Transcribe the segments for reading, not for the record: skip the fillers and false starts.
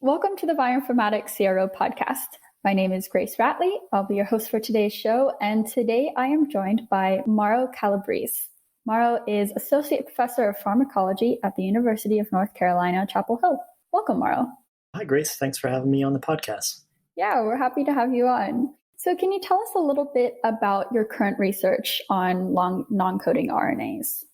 Welcome to the Bioinformatics CRO podcast. My name is Grace Ratley. I'll be your host for today's show, and today I am joined by Mauro Calabrese. Mauro is Associate Professor of Pharmacology at the University of North Carolina, Chapel Hill. Welcome, Mauro. Hi, Grace. Thanks for having me on the podcast. Yeah, we're happy to have you on. So can you tell us a little bit about your current research on long non-coding RNAs?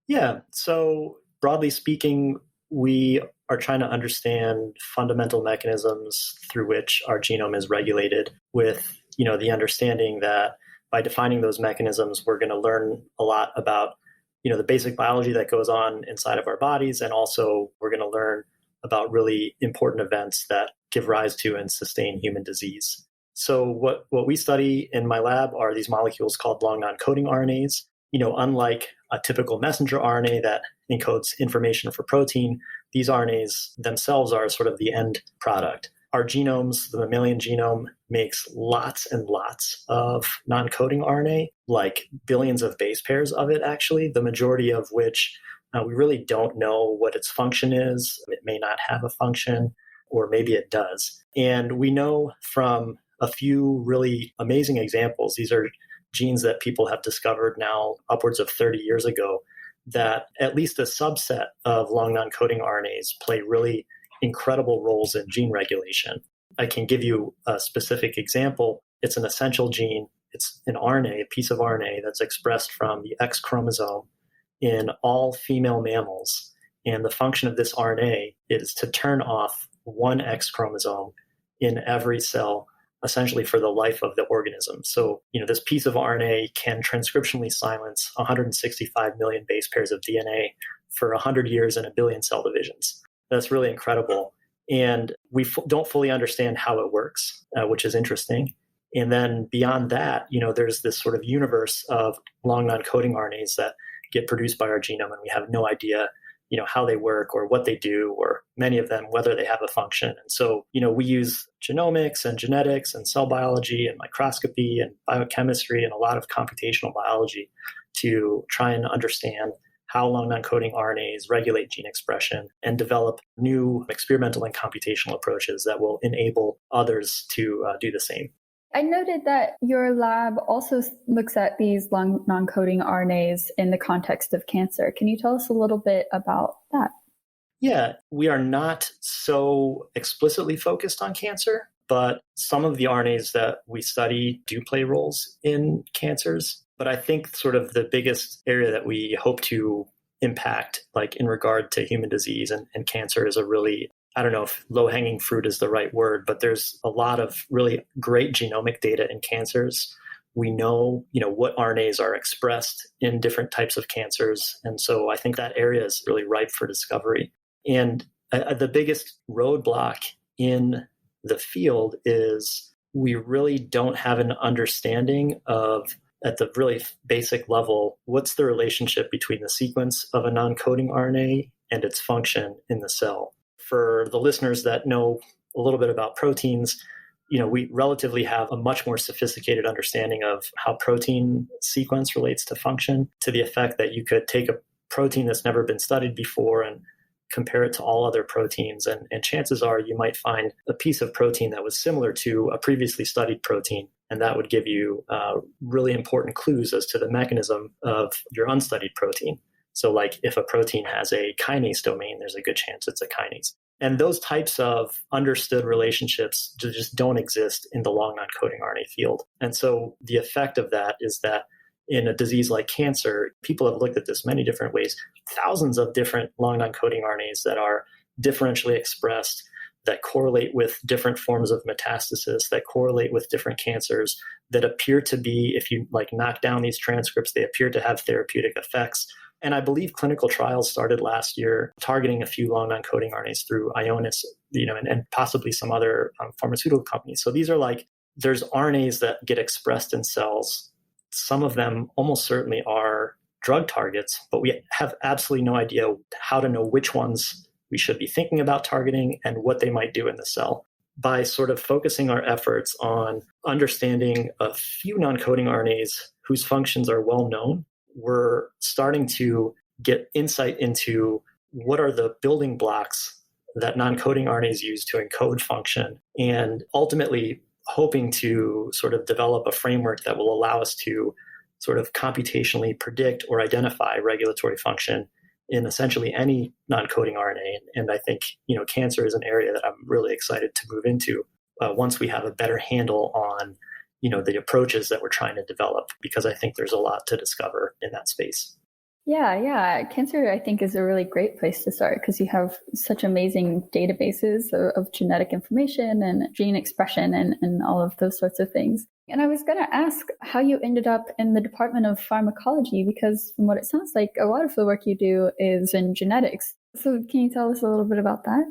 Yeah, so broadly speaking, we are trying to understand fundamental mechanisms through which our genome is regulated with, the understanding that by defining those mechanisms, we're going to learn a lot about, the basic biology that goes on inside of our bodies. And also we're going to learn about really important events that give rise to and sustain human disease. So what we study in my lab are these molecules called long non-coding RNAs. Unlike a typical messenger RNA that encodes information for protein, these RNAs themselves are sort of the end product. Our genomes, the mammalian genome, makes lots and lots of non-coding RNA, like billions of base pairs of it, actually, the majority of which we really don't know what its function is. It may not have a function, or maybe it does. And we know from a few really amazing examples, these are genes that people have discovered now upwards of 30 years ago, that at least a subset of long non-coding RNAs play really incredible roles in gene regulation. I can give you a specific example. It's an essential gene. It's an RNA, a piece of RNA that's expressed from the X chromosome in all female mammals. And the function of this RNA is to turn off one X chromosome in every cell, essentially for the life of the organism. So, this piece of RNA can transcriptionally silence 165 million base pairs of DNA for 100 years and a billion cell divisions. That's really incredible. And we don't fully understand how it works, which is interesting. And then beyond that, there's this sort of universe of long non-coding RNAs that get produced by our genome, and we have no idea how they work or what they do, or many of them, whether they have a function. And so, we use genomics and genetics and cell biology and microscopy and biochemistry and a lot of computational biology to try and understand how long non-coding RNAs regulate gene expression and develop new experimental and computational approaches that will enable others to do the same. I noted that your lab also looks at these long non-coding RNAs in the context of cancer. Can you tell us a little bit about that? Yeah, we are not so explicitly focused on cancer, but some of the RNAs that we study do play roles in cancers. But I think sort of the biggest area that we hope to impact, like in regard to human disease and cancer, is a really, I don't know if low-hanging fruit is the right word, but there's a lot of really great genomic data in cancers. We know, what RNAs are expressed in different types of cancers. And so I think that area is really ripe for discovery. And the biggest roadblock in the field is we really don't have an understanding of, at the really basic level, what's the relationship between the sequence of a non-coding RNA and its function in the cell. For the listeners that know a little bit about proteins, we relatively have a much more sophisticated understanding of how protein sequence relates to function, to the effect that you could take a protein that's never been studied before and compare it to all other proteins. And chances are you might find a piece of protein that was similar to a previously studied protein. And that would give you really important clues as to the mechanism of your unstudied protein. So like if a protein has a kinase domain, there's a good chance it's a kinase. And those types of understood relationships just don't exist in the long non-coding RNA field. And so the effect of that is that in a disease like cancer, people have looked at this many different ways, thousands of different long non-coding RNAs that are differentially expressed, that correlate with different forms of metastasis, that correlate with different cancers, that appear to be, if you knock down these transcripts, they appear to have therapeutic effects. And I believe clinical trials started last year targeting a few long non-coding RNAs through Ionis, and possibly some other pharmaceutical companies. So these are there's RNAs that get expressed in cells. Some of them almost certainly are drug targets, but we have absolutely no idea how to know which ones we should be thinking about targeting and what they might do in the cell. By sort of focusing our efforts on understanding a few non-coding RNAs whose functions are well known, we're starting to get insight into what are the building blocks that non-coding RNAs use to encode function, and ultimately hoping to sort of develop a framework that will allow us to sort of computationally predict or identify regulatory function in essentially any non-coding RNA. And I think, cancer is an area that I'm really excited to move into once we have a better handle on, the approaches that we're trying to develop, because I think there's a lot to discover in that space. Yeah. Cancer, I think, is a really great place to start because you have such amazing databases of genetic information and gene expression and all of those sorts of things. And I was going to ask how you ended up in the Department of Pharmacology, because from what it sounds like, a lot of the work you do is in genetics. So can you tell us a little bit about that?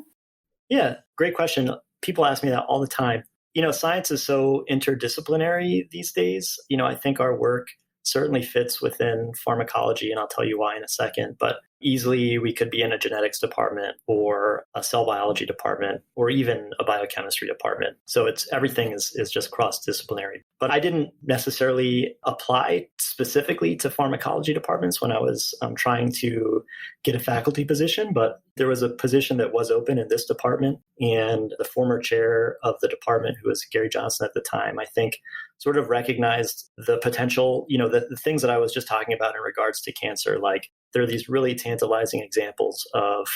Yeah, great question. People ask me that all the time. Science is so interdisciplinary these days. I think our work certainly fits within pharmacology, and I'll tell you why in a second. But easily we could be in a genetics department or a cell biology department or even a biochemistry department. So everything is just cross-disciplinary. But I didn't necessarily apply specifically to pharmacology departments when I was trying to get a faculty position, but there was a position that was open in this department, and the former chair of the department, who was Gary Johnson at the time, I think sort of recognized the potential, the things that I was just talking about in regards to cancer. Like, there are these really tantalizing examples of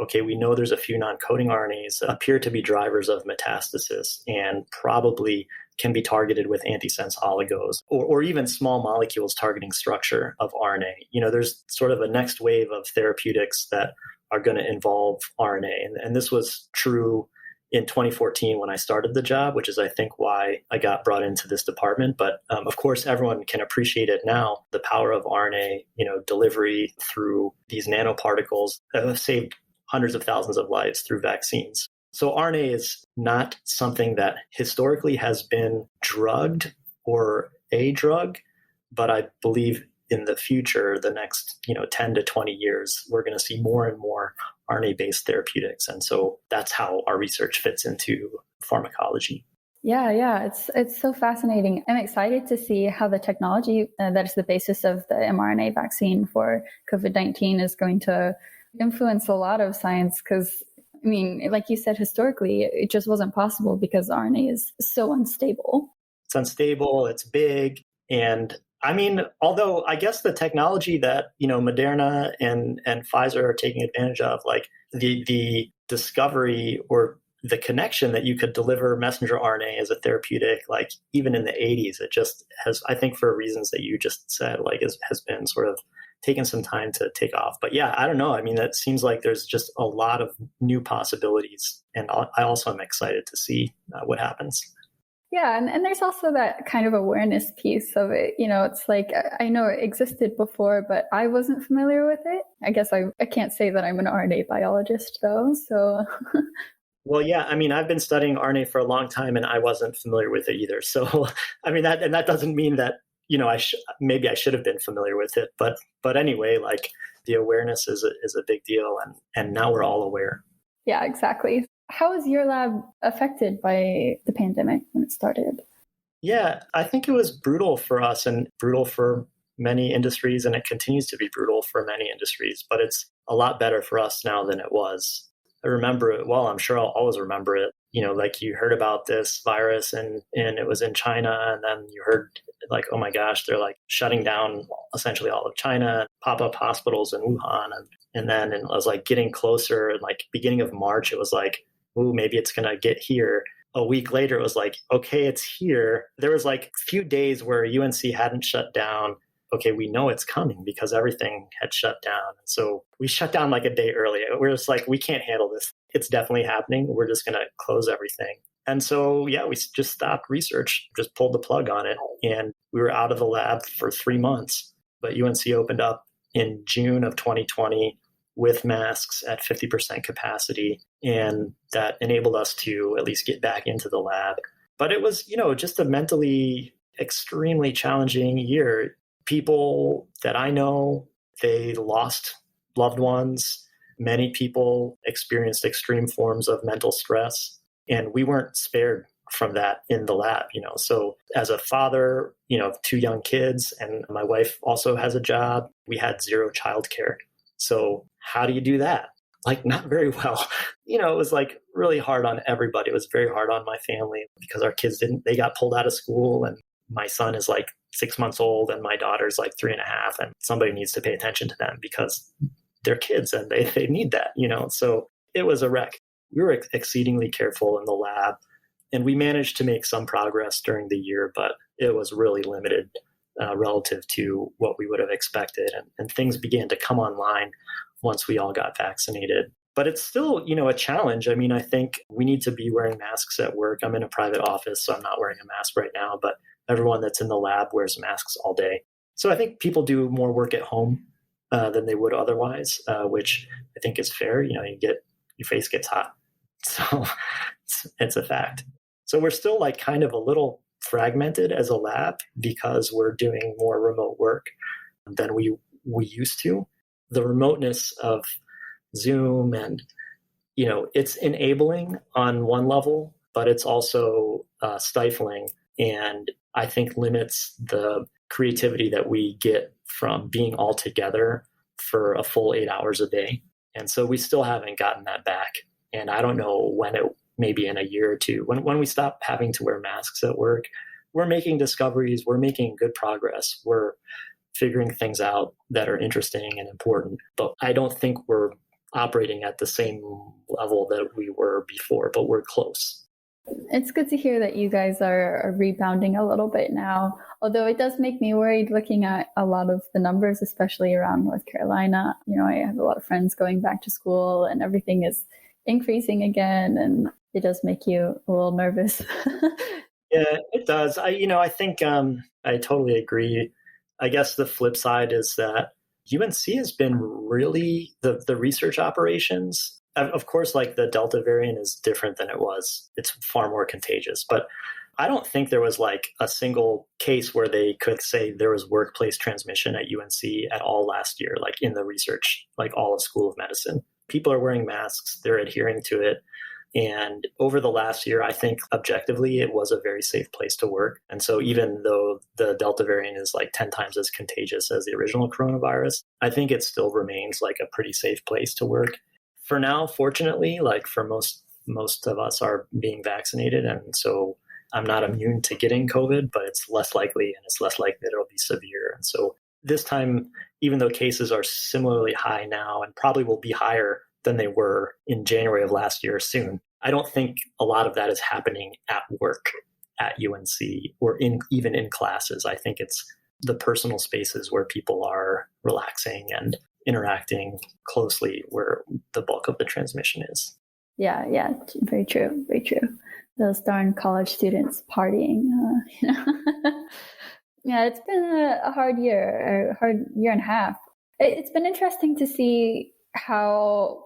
okay, we know there's a few non-coding RNAs that appear to be drivers of metastasis and probably can be targeted with antisense oligos or even small molecules targeting structure of RNA. There's sort of a next wave of therapeutics that are going to involve RNA. And this was true in 2014 when I started the job, which is, I think, why I got brought into this department. But of course, everyone can appreciate it now, the power of RNA, delivery through these nanoparticles that have saved hundreds of thousands of lives through vaccines. So RNA is not something that historically has been drugged or a drug, but I believe in the future, the next 10 to 20 years, we're going to see more and more RNA-based therapeutics. And so that's how our research fits into pharmacology. Yeah. It's so fascinating. I'm excited to see how the technology that is the basis of the mRNA vaccine for COVID-19 is going to influence a lot of science, because like you said, historically, it just wasn't possible because RNA is so unstable. It's unstable, it's big. And although I guess the technology that, Moderna and Pfizer are taking advantage of, like the discovery or the connection that you could deliver messenger RNA as a therapeutic, like even in the 80s, it just has, I think for reasons that you just said, has been sort of taken some time to take off. But yeah, I don't know. That seems like there's just a lot of new possibilities. And I also am excited to see what happens. Yeah, and there's also that kind of awareness piece of it. It's like, I know it existed before, but I wasn't familiar with it. I guess I can't say that I'm an RNA biologist, though. So, well, yeah, I've been studying RNA for a long time, and I wasn't familiar with it either. So, that doesn't mean that maybe I should have been familiar with it, but anyway, like the awareness is a big deal, and now we're all aware. Yeah, exactly. How was your lab affected by the pandemic when it started? Yeah, I think it was brutal for us and brutal for many industries, and it continues to be brutal for many industries, but it's a lot better for us now than it was. I remember it well. I'm sure I'll always remember it. Like you heard about this virus and it was in China, and then you heard like, oh my gosh, they're like shutting down essentially all of China, pop-up hospitals in Wuhan. And then it was like getting closer, and like beginning of March, it was like, ooh, maybe it's going to get here. A week later, it was like, okay, it's here. There was like a few days where UNC hadn't shut down. Okay, we know it's coming because everything had shut down. So we shut down like a day early. We're just like, we can't handle this. It's definitely happening. We're just going to close everything. And so, yeah, we just stopped research, just pulled the plug on it. And we were out of the lab for 3 months. But UNC opened up in June of 2020 with masks at 50% capacity. And that enabled us to at least get back into the lab. But it was, just a mentally extremely challenging year. People that I know, they lost loved ones. Many people experienced extreme forms of mental stress, and we weren't spared from that in the lab, So as a father, of 2 young kids, and my wife also has a job, we had 0 childcare. So how do you do that? like not very well. It was like really hard on everybody. It was very hard on my family because our kids they got pulled out of school, and my son is like 6 months old and my daughter's like 3.5, and somebody needs to pay attention to them because they're kids and they need that, So it was a wreck. We were exceedingly careful in the lab, and we managed to make some progress during the year, but it was really limited relative to what we would have expected. And things began to come online once we all got vaccinated. But it's still, a challenge. I mean, I think we need to be wearing masks at work. I'm in a private office, so I'm not wearing a mask right now, but everyone that's in the lab wears masks all day. So I think people do more work at home than they would otherwise, which I think is fair. Your face gets hot. So it's a fact. So we're still like kind of a little fragmented as a lab because we're doing more remote work than we used to. The remoteness of Zoom and, it's enabling on one level, but it's also stifling, and I think limits the creativity that we get from being all together for a full 8 hours a day. And so we still haven't gotten that back. And I don't know when maybe in a year or two, when we stop having to wear masks at work, we're making discoveries, we're making good progress, we're figuring things out that are interesting and important. But I don't think we're operating at the same level that we were before, but we're close. It's good to hear that you guys are rebounding a little bit now, although it does make me worried looking at a lot of the numbers, especially around North Carolina. I have a lot of friends going back to school and everything is increasing again, and it does make you a little nervous. Yeah, it does. I think I totally agree. I guess the flip side is that UNC has been really the research operations. Of course, like the Delta variant is different than it was. It's far more contagious, but I don't think there was like a single case where they could say there was workplace transmission at UNC at all last year, like in the research, like all of School of Medicine. People are wearing masks, they're adhering to it. And over the last year, I think objectively, it was a very safe place to work. And so even though the Delta variant is like 10 times as contagious as the original coronavirus, I think it still remains like a pretty safe place to work. For now, fortunately, like for most of us are being vaccinated. And so I'm not immune to getting COVID, but it's less likely, and it's less likely that it'll be severe. And so this time, even though cases are similarly high now and probably will be higher than they were in January of last year soon, I don't think a lot of that is happening at work at UNC or even in classes. I think it's the personal spaces where people are relaxing and interacting closely where the bulk of the transmission is. Yeah, very true, very true. Those darn college students partying. Yeah, it's been a hard year, a hard year and a half. It's been interesting to see how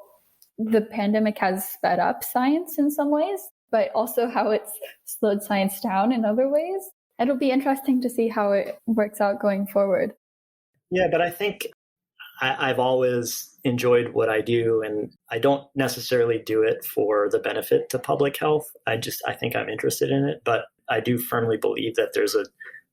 the pandemic has sped up science in some ways, but also how it's slowed science down in other ways. It'll be interesting to see how it works out going forward. Yeah, but I think I've always enjoyed what I do, and I don't necessarily do it for the benefit to public health. I think I'm interested in it, but I do firmly believe that there's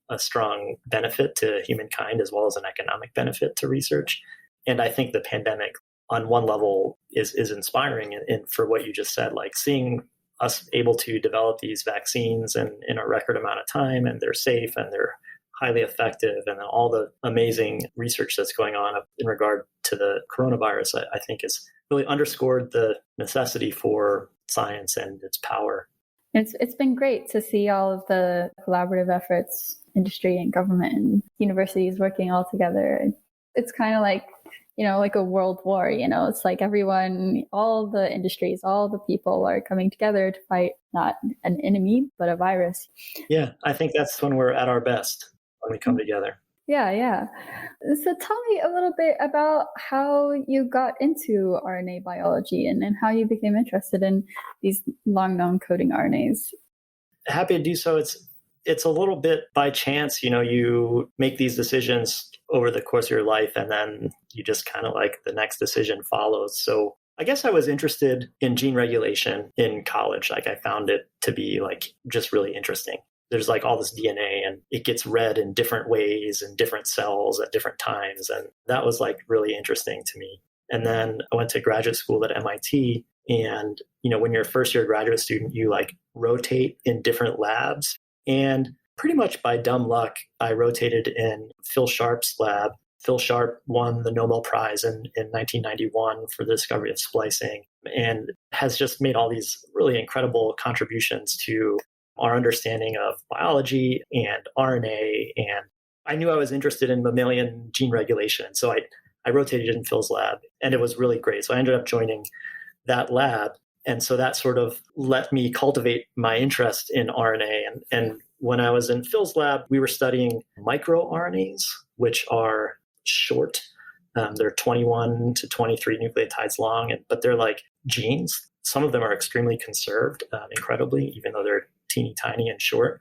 a strong benefit to humankind as well as an economic benefit to research. And I think the pandemic on one level is inspiring and for what you just said, like seeing us able to develop these vaccines in a record amount of time, and they're safe and they're highly effective, and all the amazing research that's going on in regard to the coronavirus, I think has really underscored the necessity for science and its power. It's been great to see all of the collaborative efforts, industry and government and universities working all together. It's kind of like, like a world war, it's like everyone, all the industries, all the people are coming together to fight not an enemy, but a virus. Yeah, I think that's when we're at our best, when we come together. Yeah. So tell me a little bit about how you got into RNA biology and how you became interested in these long non-coding RNAs. Happy to do so. It's a little bit by chance, you make these decisions over the course of your life, and then you just kind of like the next decision follows. So I guess I was interested in gene regulation in college. Like I found it to be like just really interesting. There's like all this DNA and it gets read in different ways in different cells at different times. And that was like really interesting to me. And then I went to graduate school at MIT. And, when you're a first year graduate student, you rotate in different labs. And pretty much by dumb luck, I rotated in Phil Sharp's lab. Phil Sharp won the Nobel Prize in 1991 for the discovery of splicing and has just made all these really incredible contributions to our understanding of biology and RNA. And I knew I was interested in mammalian gene regulation. So I rotated in Phil's lab, and it was really great. So I ended up joining that lab. And so that sort of let me cultivate my interest in RNA. And when I was in Phil's lab, we were studying microRNAs, which are short. They're 21 to 23 nucleotides long, but they're like genes. Some of them are extremely conserved, incredibly, even though they're teeny tiny and short.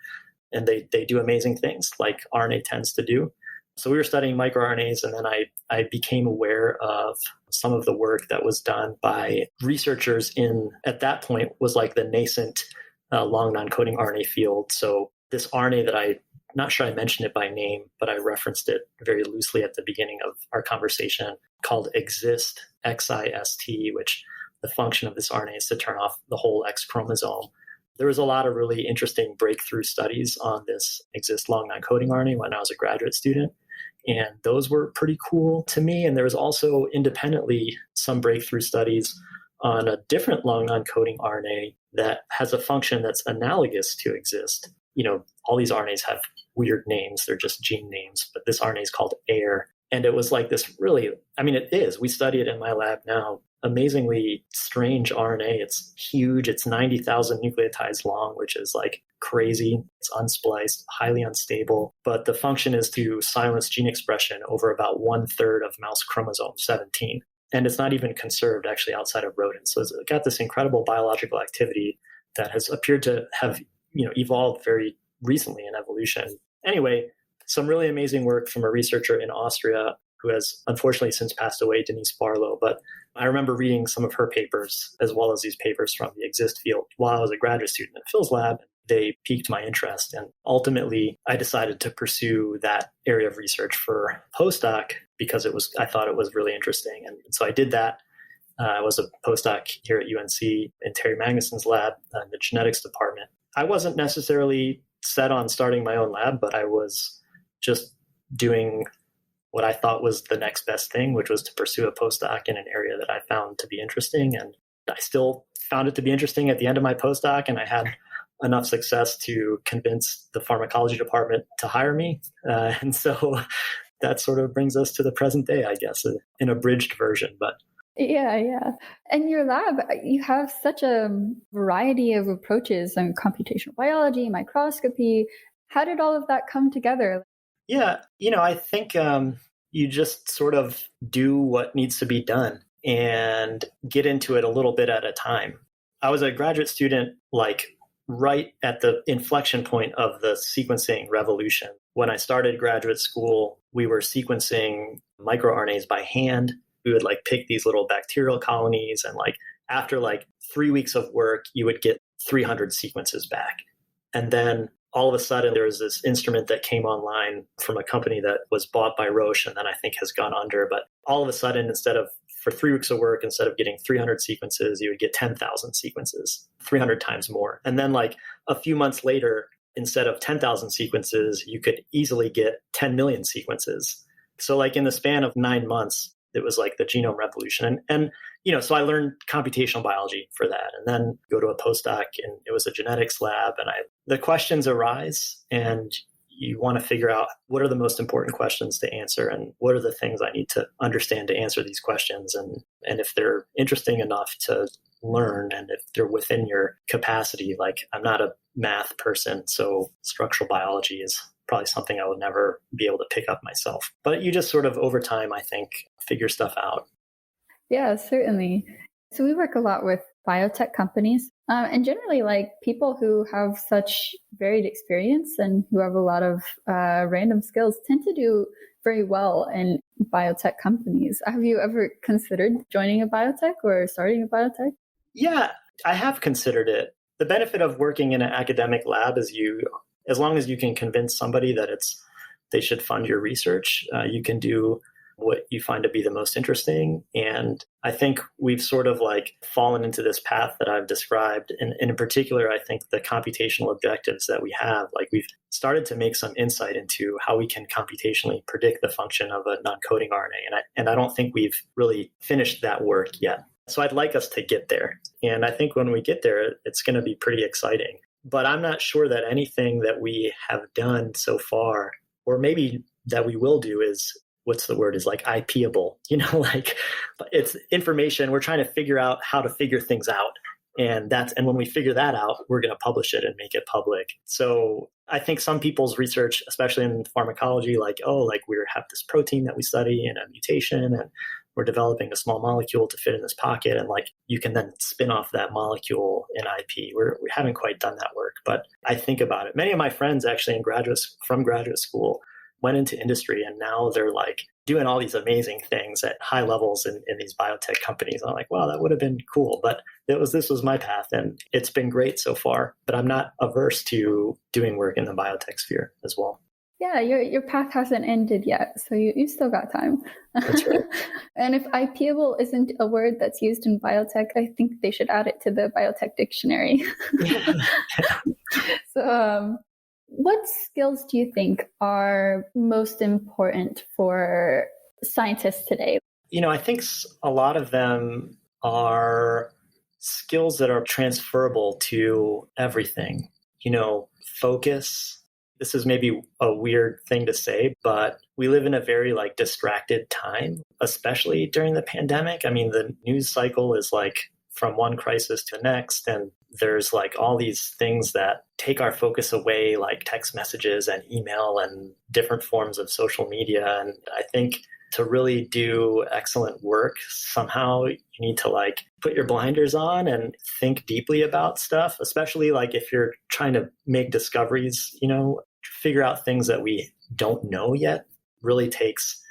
And they do amazing things like RNA tends to do. So we were studying microRNAs, and then I became aware of some of the work that was done by researchers at that point, was like the nascent long non-coding RNA field. So this RNA that I'm not sure I mentioned it by name, but I referenced it very loosely at the beginning of our conversation, called Exist, XIST, which the function of this RNA is to turn off the whole X chromosome. There was a lot of really interesting breakthrough studies on this Exist long non-coding RNA when I was a graduate student. And those were pretty cool to me. And there was also independently some breakthrough studies on a different long non-coding RNA that has a function that's analogous to Exist. All these RNAs have weird names. They're just gene names, but this RNA is called AIR. And it was like this really, it is. We study it in my lab now. Amazingly strange RNA. It's huge. It's 90,000 nucleotides long, which is like crazy. It's unspliced, highly unstable. But the function is to silence gene expression over about 1/3 of mouse chromosome 17. And it's not even conserved actually outside of rodents. So it's got this incredible biological activity that has appeared to have, evolved very recently in evolution. Anyway, some really amazing work from a researcher in Austria who has unfortunately since passed away, Denise Barlow. But I remember reading some of her papers as well as these papers from the Exist field while I was a graduate student at Phil's lab. They piqued my interest. And ultimately, I decided to pursue that area of research for postdoc because I thought it was really interesting. And so I did that. I was a postdoc here at UNC in Terry Magnuson's lab in the genetics department. I wasn't necessarily set on starting my own lab, but I was just doing what I thought was the next best thing, which was to pursue a postdoc in an area that I found to be interesting. And I still found it to be interesting at the end of my postdoc, and I had enough success to convince the pharmacology department to hire me. And so that sort of brings us to the present day, I guess, an abridged version. But Yeah. And your lab, you have such a variety of approaches on computational biology, microscopy. How did all of that come together? Yeah, I think you just sort of do what needs to be done and get into it a little bit at a time. I was a graduate student, right at the inflection point of the sequencing revolution. When I started graduate school, we were sequencing microRNAs by hand. We would pick these little bacterial colonies, and after 3 weeks of work, you would get 300 sequences back. And then all of a sudden, there was this instrument that came online from a company that was bought by Roche and then I think has gone under. But all of a sudden, for 3 weeks of work, instead of getting 300 sequences, you would get 10,000 sequences, 300 times more. And then a few months later, instead of 10,000 sequences, you could easily get 10 million sequences. So in the span of 9 months, it was the genome revolution. And so I learned computational biology for that, and then go to a postdoc, and it was a genetics lab. And the questions arise, and you want to figure out what are the most important questions to answer, and what are the things I need to understand to answer these questions, and if they're interesting enough to learn, and if they're within your capacity. I'm not a math person, so structural biology is probably something I would never be able to pick up myself. But you just sort of over time, I think, figure stuff out. Yeah, certainly. So we work a lot with biotech companies and generally people who have such varied experience and who have a lot of random skills tend to do very well in biotech companies. Have you ever considered joining a biotech or starting a biotech? Yeah, I have considered it. The benefit of working in an academic lab is as long as you can convince somebody that they should fund your research, you can do what you find to be the most interesting. And I think we've sort of like fallen into this path that I've described. And in particular, I think the computational objectives that we have, like we've started to make some insight into how we can computationally predict the function of a non-coding RNA. And I don't think we've really finished that work yet. So I'd like us to get there. And I think when we get there, it's going to be pretty exciting. But I'm not sure that anything that we have done so far, or maybe that we will do, is what's the word, is like IPable, like it's information. We're trying to figure out how to figure things out. And when we figure that out, we're going to publish it and make it public. So I think some people's research, especially in pharmacology, like we have this protein that we study and a mutation, and we're developing a small molecule to fit in this pocket. And like, you can then spin off that molecule in IP. We haven't quite done that work, but I think about it. Many of my friends actually from graduate school went into industry, and now they're like doing all these amazing things at high levels in these biotech companies. And I'm like, wow, that would have been cool. But this was my path, and it's been great so far. But I'm not averse to doing work in the biotech sphere as well. Yeah, your path hasn't ended yet, so you still got time. That's right. And if IPable isn't a word that's used in biotech, I think they should add it to the biotech dictionary. So what skills do you think are most important for scientists today? I think a lot of them are skills that are transferable to everything. Focus. This is maybe a weird thing to say, but we live in a very like distracted time, especially during the pandemic. I mean, the news cycle is like from one crisis to the next, and there's like all these things that take our focus away, like text messages and email and different forms of social media. And I think to really do excellent work, somehow you need to like put your blinders on and think deeply about stuff, especially like if you're trying to make discoveries, figure out things that we don't know yet really takes,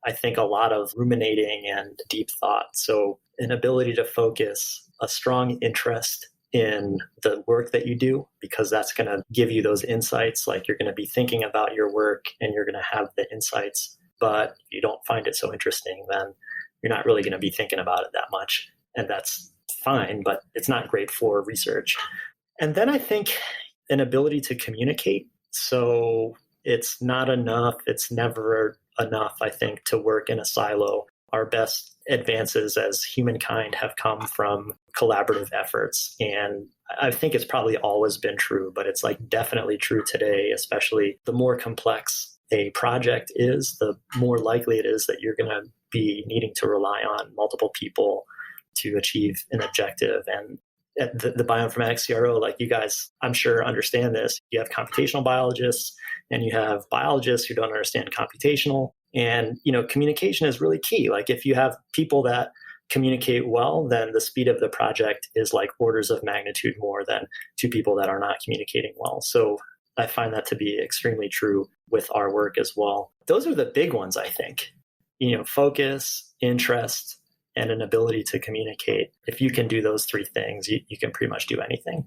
I think, a lot of ruminating and deep thought. So an ability to focus, a strong interest in the work that you do, because that's going to give you those insights. Like you're going to be thinking about your work and you're going to have the insights. But if you don't find it so interesting, then you're not really going to be thinking about it that much. And that's fine, but it's not great for research. And then I think an ability to communicate. So it's not enough. It's never enough, I think, to work in a silo. Our best advances as humankind have come from collaborative efforts. And I think it's probably always been true, but it's like definitely true today, especially the more complex a project is, the more likely it is that you're going to be needing to rely on multiple people to achieve an objective. And at the Bioinformatics CRO, like you guys, I'm sure understand this. You have computational biologists and you have biologists who don't understand computational. And, communication is really key. Like if you have people that communicate well, then the speed of the project is like orders of magnitude more than two people that are not communicating well. So I find that to be extremely true with our work as well. Those are the big ones, I think. Focus, interest, and an ability to communicate. If you can do those three things, you can pretty much do anything.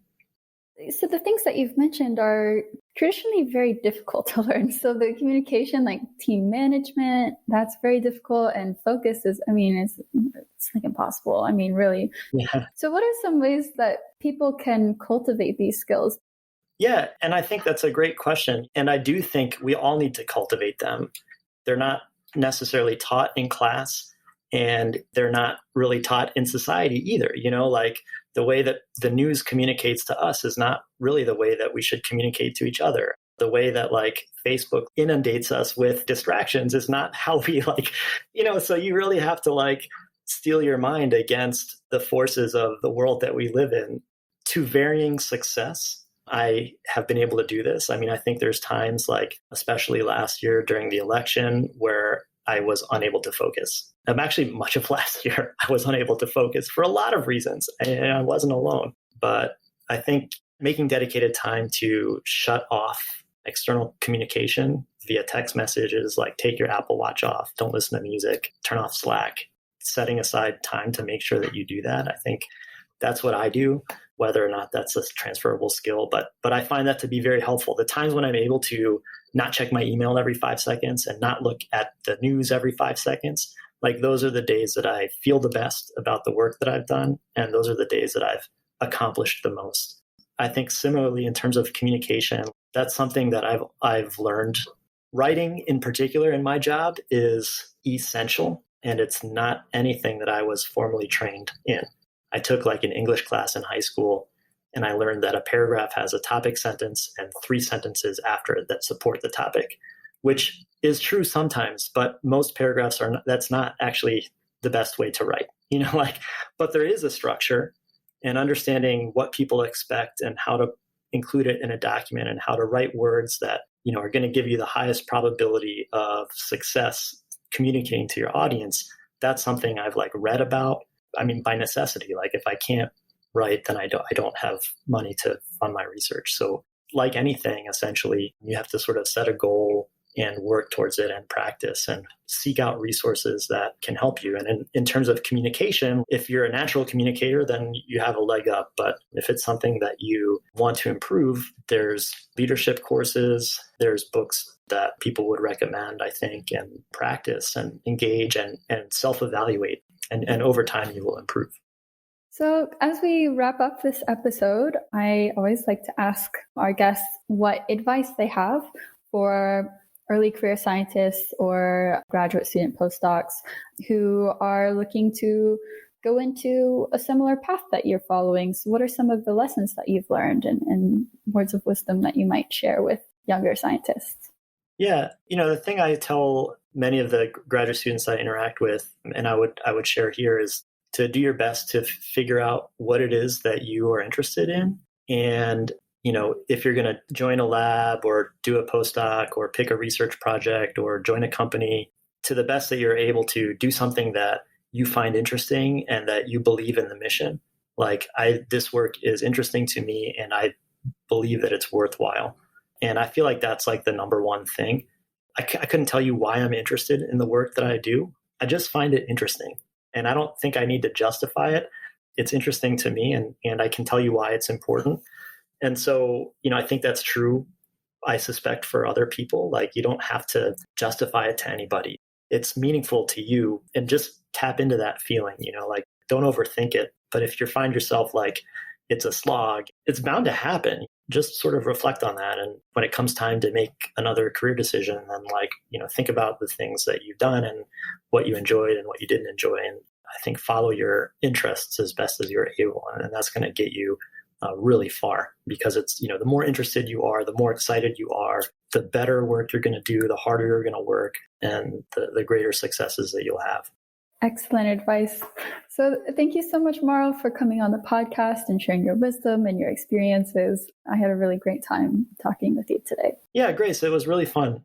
So the things that you've mentioned are traditionally very difficult to learn. So the communication, like team management, that's very difficult. And focus is, it's like impossible. Really. Yeah. So what are some ways that people can cultivate these skills? Yeah, and I think that's a great question. And I do think we all need to cultivate them. They're not necessarily taught in class, and they're not really taught in society either. Like the way that the news communicates to us is not really the way that we should communicate to each other. The way that like Facebook inundates us with distractions is not how we so you really have to like steel your mind against the forces of the world that we live in. To varying success, I have been able to do this. I think there's times like, especially last year during the election, where I was unable to focus. Actually, much of last year, I was unable to focus for a lot of reasons, and I wasn't alone. But I think making dedicated time to shut off external communication via text messages, like take your Apple Watch off, don't listen to music, turn off Slack, setting aside time to make sure that you do that, I think that's what I do, whether or not that's a transferable skill. But I find that to be very helpful. The times when I'm able to not check my email every 5 seconds and not look at the news every 5 seconds, like those are the days that I feel the best about the work that I've done. And those are the days that I've accomplished the most. I think similarly in terms of communication, that's something that I've learned. Writing in particular in my job is essential, and it's not anything that I was formally trained in. I took like an English class in high school, and I learned that a paragraph has a topic sentence and 3 sentences after it that support the topic, which is true sometimes, but most paragraphs that's not actually the best way to write, but there is a structure, and understanding what people expect and how to include it in a document and how to write words that, are going to give you the highest probability of success communicating to your audience. That's something I've read about. I mean, by necessity, if I can't write, then I don't have money to fund my research. So like anything, essentially, you have to sort of set a goal and work towards it and practice and seek out resources that can help you. And in terms of communication, if you're a natural communicator, then you have a leg up. But if it's something that you want to improve, there's leadership courses, there's books that people would recommend, I think, and practice and engage and self-evaluate. And over time, you will improve. So as we wrap up this episode, I always like to ask our guests what advice they have for early career scientists or graduate student postdocs who are looking to go into a similar path that you're following. So what are some of the lessons that you've learned and words of wisdom that you might share with younger scientists? Yeah, the thing I tell many of the graduate students I interact with, and I would share here, is to do your best to figure out what it is that you are interested in. And if you're going to join a lab or do a postdoc or pick a research project or join a company, to the best that you're able to do something that you find interesting and that you believe in the mission. This work is interesting to me and I believe that it's worthwhile. And I feel like that's the number one thing. I couldn't tell you why I'm interested in the work that I do. I just find it interesting. And I don't think I need to justify it. It's interesting to me and I can tell you why it's important. And so, I think that's true, I suspect, for other people. You don't have to justify it to anybody. It's meaningful to you, and just tap into that feeling, don't overthink it. But if you find yourself it's a slog, it's bound to happen. Just sort of reflect on that. And when it comes time to make another career decision, then think about the things that you've done and what you enjoyed and what you didn't enjoy. And I think follow your interests as best as you're able. And that's going to get you really far, because it's, the more interested you are, the more excited you are, the better work you're going to do, the harder you're going to work, and the greater successes that you'll have. Excellent advice. So thank you so much, Mauro, for coming on the podcast and sharing your wisdom and your experiences. I had a really great time talking with you today. Yeah, Grace, it was really fun.